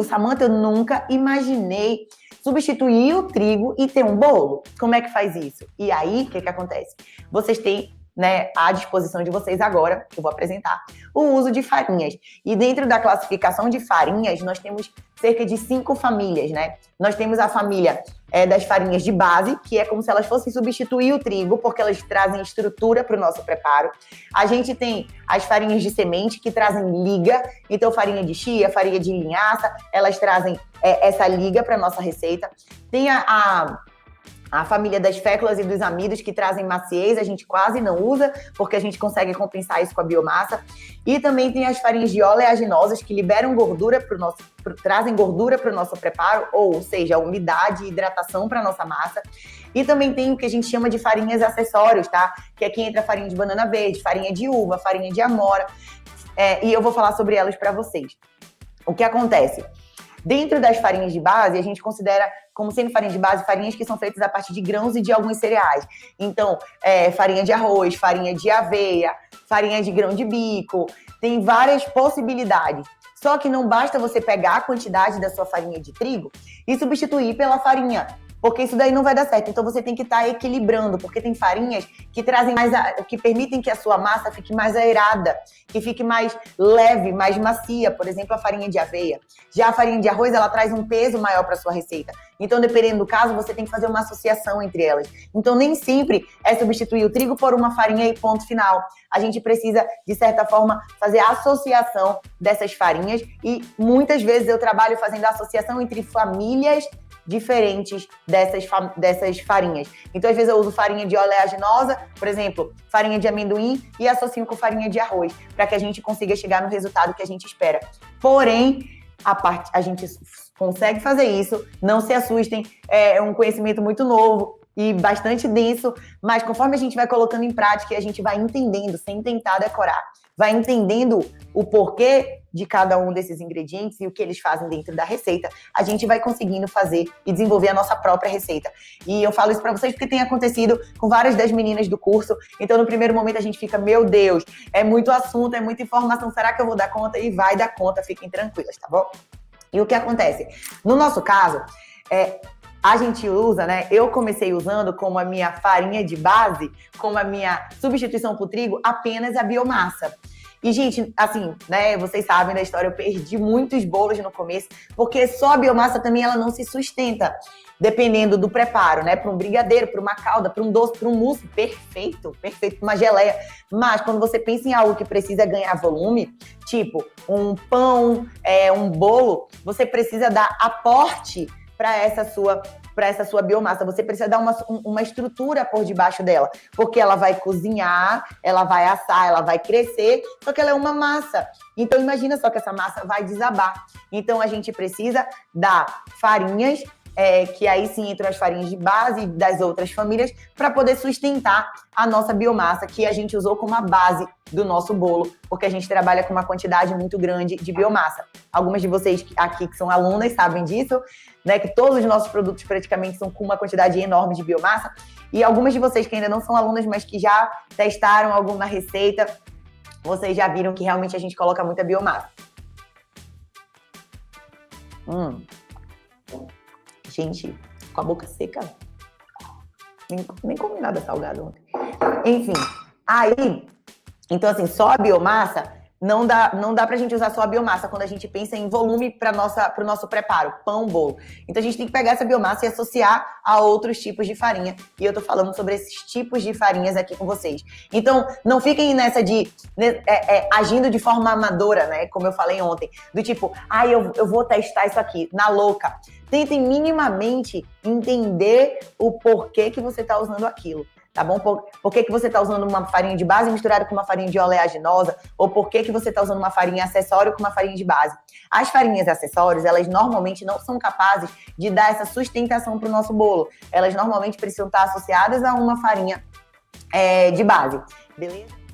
Samantha, eu nunca imaginei substituir o trigo e ter um bolo. Como é que faz isso? E aí, o que acontece? Vocês têm, né, à disposição de vocês agora, que eu vou apresentar, o uso de farinhas. E dentro da classificação de farinhas, nós temos cerca de 5 famílias, né? Nós temos a família das farinhas de base, que é como se elas fossem substituir o trigo, porque elas trazem estrutura para o nosso preparo. A gente tem as farinhas de semente, que trazem liga. Então, farinha de chia, farinha de linhaça, elas trazem essa liga para a nossa receita. Tem a família das féculas e dos amidos, que trazem maciez, a gente quase não usa, porque a gente consegue compensar isso com a biomassa. E também tem as farinhas de oleaginosas, que liberam gordura trazem gordura para o nosso preparo, ou seja, umidade e hidratação para a nossa massa. E também tem o que a gente chama de farinhas acessórios, tá? Que aqui entra farinha de banana verde, farinha de uva, farinha de amora. E eu vou falar sobre elas para vocês. O que acontece? Dentro das farinhas de base, a gente considera como sendo farinha de base, farinhas que são feitas a partir de grãos e de alguns cereais. Então, farinha de arroz, farinha de aveia, farinha de grão de bico, tem várias possibilidades. Só que não basta você pegar a quantidade da sua farinha de trigo e substituir pela farinha, porque isso daí não vai dar certo. Então você tem que estar equilibrando, porque tem farinhas que trazem que permitem que a sua massa fique mais aerada, que fique mais leve, mais macia. Por exemplo, a farinha de aveia. Já a farinha de arroz, ela traz um peso maior para sua receita. Então, dependendo do caso, você tem que fazer uma associação entre elas. Então, nem sempre é substituir o trigo por uma farinha e ponto final. A gente precisa, de certa forma, fazer a associação dessas farinhas, e muitas vezes eu trabalho fazendo a associação entre famílias diferentes dessas farinhas. Então, às vezes eu uso farinha de oleaginosa, por exemplo, farinha de amendoim, e associo com farinha de arroz, para que a gente consiga chegar no resultado que a gente espera. Porém, a gente consegue fazer isso, não se assustem, é um conhecimento muito novo e bastante denso, mas conforme a gente vai colocando em prática, a gente vai entendendo, sem tentar decorar, vai entendendo o porquê de cada um desses ingredientes e o que eles fazem dentro da receita, a gente vai conseguindo fazer e desenvolver a nossa própria receita. E eu falo isso para vocês porque tem acontecido com várias das meninas do curso. Então, no primeiro momento, a gente fica, meu Deus, é muito assunto, é muita informação, será que eu vou dar conta? E vai dar conta, fiquem tranquilas, tá bom? E o que acontece? No nosso caso, a gente usa, né? Eu comecei usando como a minha farinha de base, como a minha substituição para o trigo, apenas a biomassa. E, gente, assim, né, vocês sabem da história, eu perdi muitos bolos no começo, porque só a biomassa também ela não se sustenta, dependendo do preparo, né? Para um brigadeiro, para uma calda, para um doce, para um mousse, perfeito, perfeito, uma geleia. Mas quando você pensa em algo que precisa ganhar volume, tipo um pão, um bolo, você precisa dar aporte para essa sua biomassa. Você precisa dar uma estrutura por debaixo dela, porque ela vai cozinhar, ela vai assar, ela vai crescer, só que ela é uma massa. Então, imagina só que essa massa vai desabar. Então, a gente precisa dar farinhas, que aí sim entram as farinhas de base das outras famílias, para poder sustentar a nossa biomassa, que a gente usou como a base do nosso bolo, porque a gente trabalha com uma quantidade muito grande de biomassa. Algumas de vocês aqui que são alunas sabem disso, né, que todos os nossos produtos praticamente são com uma quantidade enorme de biomassa, e algumas de vocês que ainda não são alunas, mas que já testaram alguma receita, vocês já viram que realmente a gente coloca muita biomassa. Gente, com a boca seca. Nem comi nada salgado ontem. Enfim, aí, então assim, só a biomassa, não dá pra gente usar só a biomassa quando a gente pensa em volume pro nosso preparo, pão, bolo. Então a gente tem que pegar essa biomassa e associar a outros tipos de farinha. E eu tô falando sobre esses tipos de farinhas aqui com vocês. Então, não fiquem nessa de agindo de forma amadora, né? Como eu falei ontem. Do tipo, eu vou testar isso aqui, na louca. Tentem minimamente entender o porquê que você tá usando aquilo. Tá bom? Por que você está usando uma farinha de base misturada com uma farinha de oleaginosa? Ou por que você está usando uma farinha acessório com uma farinha de base? As farinhas acessórias, elas normalmente não são capazes de dar essa sustentação para o nosso bolo. Elas normalmente precisam estar associadas a uma farinha de base. Beleza?